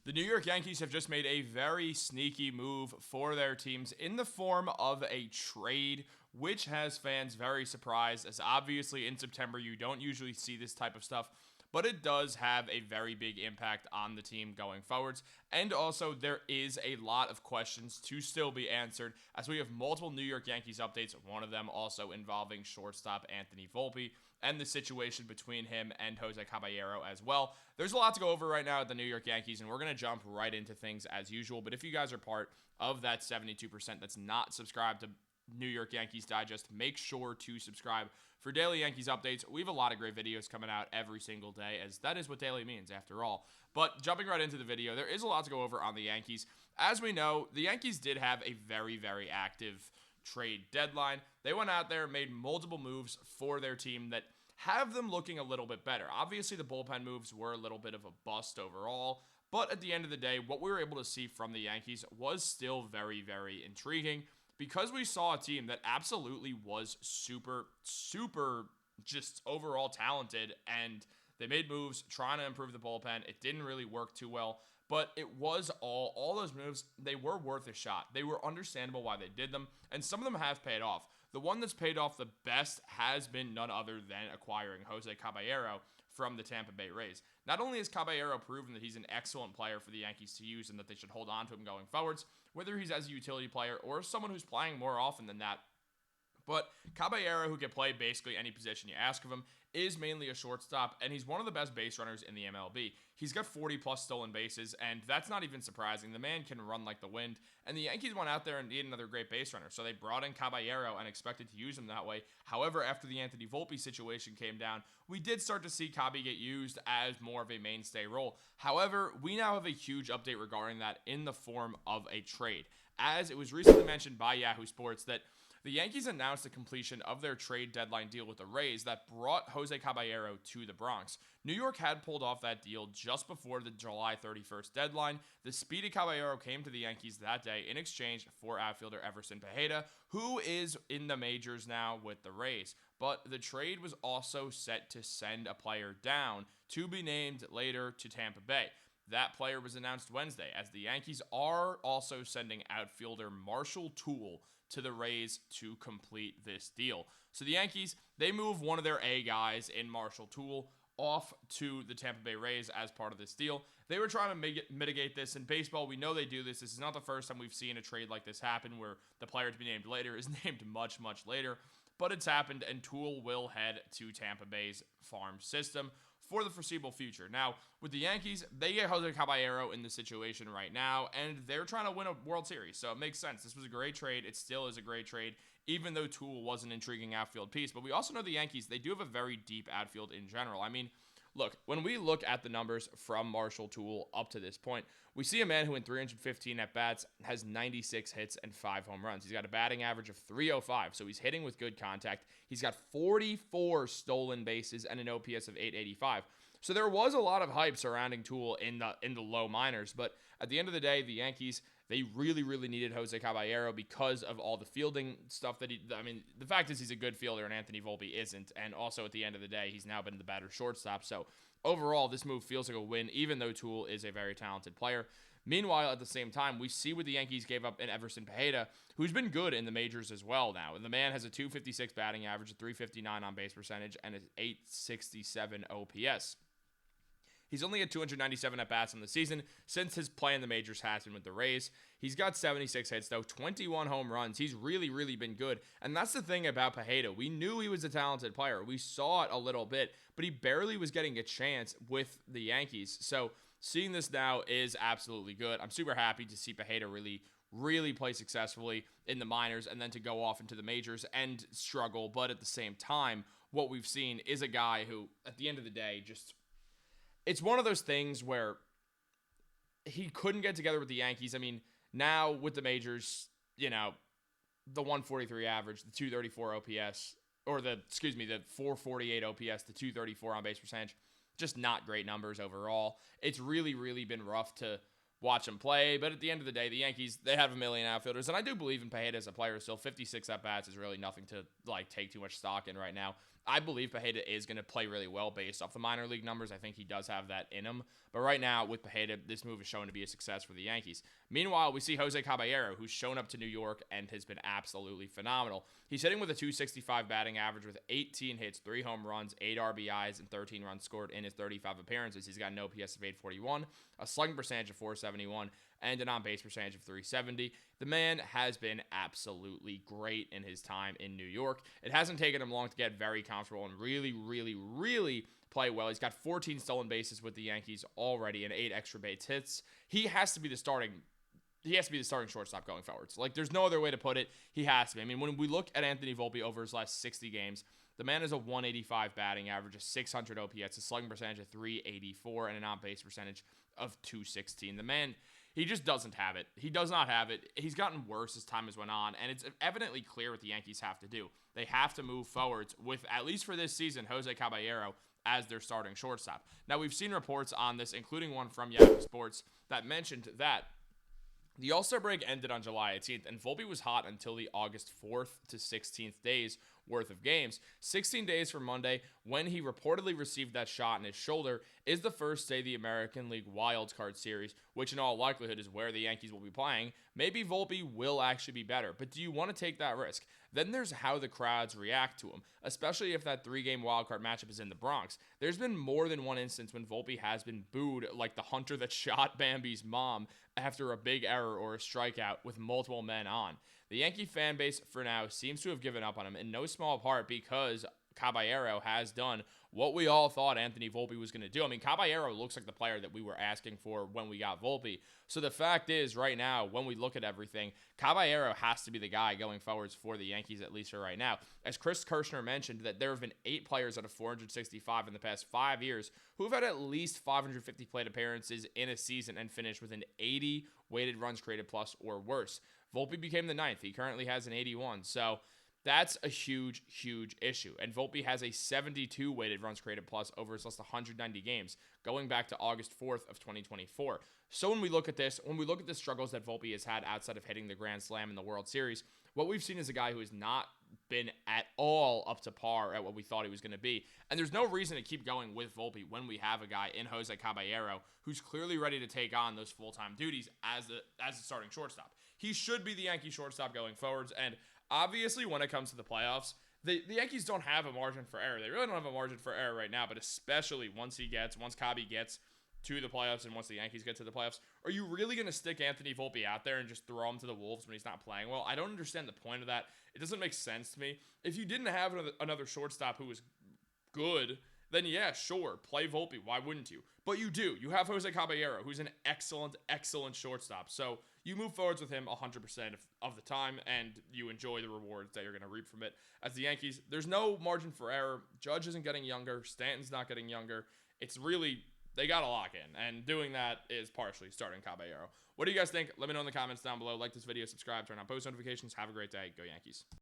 The New York Yankees have just made a very sneaky move for their teams in the form of a trade, which has fans very surprised, as obviously in September you don't usually see this type of stuff, but it does have a very big impact on the team going forwards. And also, there is a lot of questions to still be answered, as we have multiple New York Yankees updates, one of them also involving shortstop Anthony Volpe, and the situation between him and Jose Caballero as well. There's a lot to go over right now at the New York Yankees, and we're going to jump right into things as usual. But if you guys are part of that 72% that's not subscribed to New York Yankees Digest, make sure to subscribe for daily Yankees updates. We have a lot of great videos coming out every single day, as that is what daily means after all. But jumping right into the video, there is a lot to go over on the Yankees. As we know, the Yankees did have a very, very active trade deadline. They went out there and made multiple moves for their team that have them looking a little bit better. Obviously, the bullpen moves were a little bit of a bust overall, but at the end of the day, what we were able to see from the Yankees was still very, very intriguing, because we saw a team that absolutely was super, super just overall talented, and they made moves trying to improve the bullpen. It didn't really work too well, but it was all those moves, they were worth a shot. They were understandable why they did them, and some of them have paid off. The one that's paid off the best has been none other than acquiring Jose Caballero from the Tampa Bay Rays. Not only has Caballero proven that he's an excellent player for the Yankees to use and that they should hold on to him going forwards, whether he's as a utility player or someone who's playing more often than that, but Caballero, who can play basically any position you ask of him, is mainly a shortstop, and he's one of the best base runners in the MLB. He's got 40-plus stolen bases, and that's not even surprising. The man can run like the wind, and the Yankees went out there and needed another great base runner, so they brought in Caballero and expected to use him that way. However, after the Anthony Volpe situation came down, we did start to see Cabby get used as more of a mainstay role. However, we now have a huge update regarding that in the form of a trade, as it was recently mentioned by Yahoo Sports that the Yankees announced the completion of their trade deadline deal with the Rays that brought Jose Caballero to the Bronx. New York had pulled off that deal just before the July 31st deadline. The speedy Caballero came to the Yankees that day in exchange for outfielder Everson Tejeda, who is in the majors now with the Rays. But the trade was also set to send a player down to be named later to Tampa Bay. That player was announced Wednesday, as the Yankees are also sending outfielder Marshall Toole to the Rays to complete this deal. So the Yankees, they move one of their A guys in Marshall Toole off to the Tampa Bay Rays as part of this deal. They were trying to mitigate this. In baseball, we know they do this. This is not the first time we've seen a trade like this happen, where the player to be named later is named much, much later. But it's happened, and Toole will head to Tampa Bay's farm system for the foreseeable future. Now, with the Yankees, they get Jose Caballero in the situation right now, and they're trying to win a World Series, so it makes sense. This was a great trade. It still is a great trade, even though Toole was an intriguing outfield piece. But we also know the Yankees, they do have a very deep outfield in general. I mean, look, when we look at the numbers from Marshall Toole up to this point, we see a man who in 315 at-bats has 96 hits and 5 home runs. He's got a batting average of .305, so he's hitting with good contact. He's got 44 stolen bases and an OPS of .885. So there was a lot of hype surrounding Toole in the low minors, but at the end of the day, the Yankees, they really, really needed Jose Caballero because of all the fielding stuff that the fact is he's a good fielder and Anthony Volpe isn't, and also at the end of the day, he's now been the better shortstop. So overall, this move feels like a win, even though Toole is a very talented player. Meanwhile, at the same time, we see what the Yankees gave up in Everson Tejeda, who's been good in the majors as well now. And the man has a .256 batting average, a .359 on base percentage, and an .867 OPS. He's only had 297 at-bats in the season since his play in the majors has been with the Rays. He's got 76 hits, though, 21 home runs. He's really, really been good. And that's the thing about Tejeda. We knew he was a talented player. We saw it a little bit, but he barely was getting a chance with the Yankees. So seeing this now is absolutely good. I'm super happy to see Tejeda really play successfully in the minors and then to go off into the majors and struggle. But at the same time, what we've seen is a guy who, at the end of the day, just... it's one of those things where he couldn't get together with the Yankees. I mean, now with the majors, the 143 average, the 234 OPS, or the 448 OPS, the 234 on base percentage, just not great numbers overall. It's really, really been rough to watch him play. But at the end of the day, the Yankees, they have a million outfielders, and I do believe in Tejeda as a player still. 56 at-bats is really nothing to take too much stock in right now. I believe Pajeda is going to play really well based off the minor league numbers. I think he does have that in him. But right now, with Pajeda, this move is shown to be a success for the Yankees. Meanwhile, we see Jose Caballero, who's shown up to New York and has been absolutely phenomenal. He's hitting with a .265 batting average with 18 hits, 3 home runs, 8 RBIs, and 13 runs scored in his 35 appearances. He's got an OPS of 841, a slugging percentage of 471, and an on-base percentage of 370. The man has been absolutely great in his time in New York. It hasn't taken him long to get very comfortable and really play well. He's got 14 stolen bases with the Yankees already and 8 extra base hits. He has to be the starting shortstop going forward. So, there's no other way to put it. He has to be. I mean, when we look at Anthony Volpe over his last 60 games, the man has a 185 batting average, a 600 OPS, a slugging percentage of 384, and an on-base percentage of 216. The man, he just doesn't have it. He does not have it. He's gotten worse as time has went on, and it's evidently clear what the Yankees have to do. They have to move forwards with, at least for this season, Jose Caballero as their starting shortstop. Now, we've seen reports on this, including one from Yahoo Sports, that mentioned that the All-Star break ended on July 18th, and Volpe was hot until the August 4th to 16th days worth of games. 16 days from Monday, when he reportedly received that shot in his shoulder, is the first day of the American League Wild Card Series, which in all likelihood is where the Yankees will be playing. Maybe Volpe will actually be better, but do you want to take that risk? Then there's how the crowds react to him, especially if that 3-game wildcard matchup is in the Bronx. There's been more than one instance when Volpe has been booed, like the hunter that shot Bambi's mom after a big error or a strikeout with multiple men on. The Yankee fan base, for now, seems to have given up on him, in no small part because Caballero has done what we all thought Anthony Volpe was going to do. I mean, Caballero looks like the player that we were asking for when we got Volpe. So the fact is, right now, when we look at everything, Caballero has to be the guy going forwards for the Yankees, at least for right now. As Chris Kirshner mentioned, that there have been 8 players out of 465 in the past 5 years who have had at least 550 plate appearances in a season and finished with an 80 weighted runs created plus or worse. Volpe became the 9th. He currently has an 81. So that's a huge issue. And Volpe has a 72 weighted runs created plus over his last 190 games, going back to August 4th of 2024. So when we look at the struggles that Volpe has had outside of hitting the Grand Slam in the World Series, what we've seen is a guy who has not been at all up to par at what we thought he was going to be. And there's no reason to keep going with Volpe when we have a guy in Jose Caballero who's clearly ready to take on those full-time duties as the starting shortstop. He should be the Yankee shortstop going forwards, and obviously, when it comes to the playoffs, the Yankees don't have a margin for error. They really don't have a margin for error right now, but especially once Cabby gets to the playoffs and once the Yankees get to the playoffs, are you really going to stick Anthony Volpe out there and just throw him to the wolves when he's not playing well? I don't understand the point of that. It doesn't make sense to me. If you didn't have another shortstop who was good, then yeah, sure, play Volpe. Why wouldn't you? But you do. You have Jose Caballero, who's an excellent shortstop. So you move forwards with him 100% of the time, and you enjoy the rewards that you're going to reap from it. As the Yankees, there's no margin for error. Judge isn't getting younger. Stanton's not getting younger. It's really, they got to lock in, and doing that is partially starting Caballero. What do you guys think? Let me know in the comments down below. Like this video, subscribe, turn on post notifications. Have a great day. Go Yankees.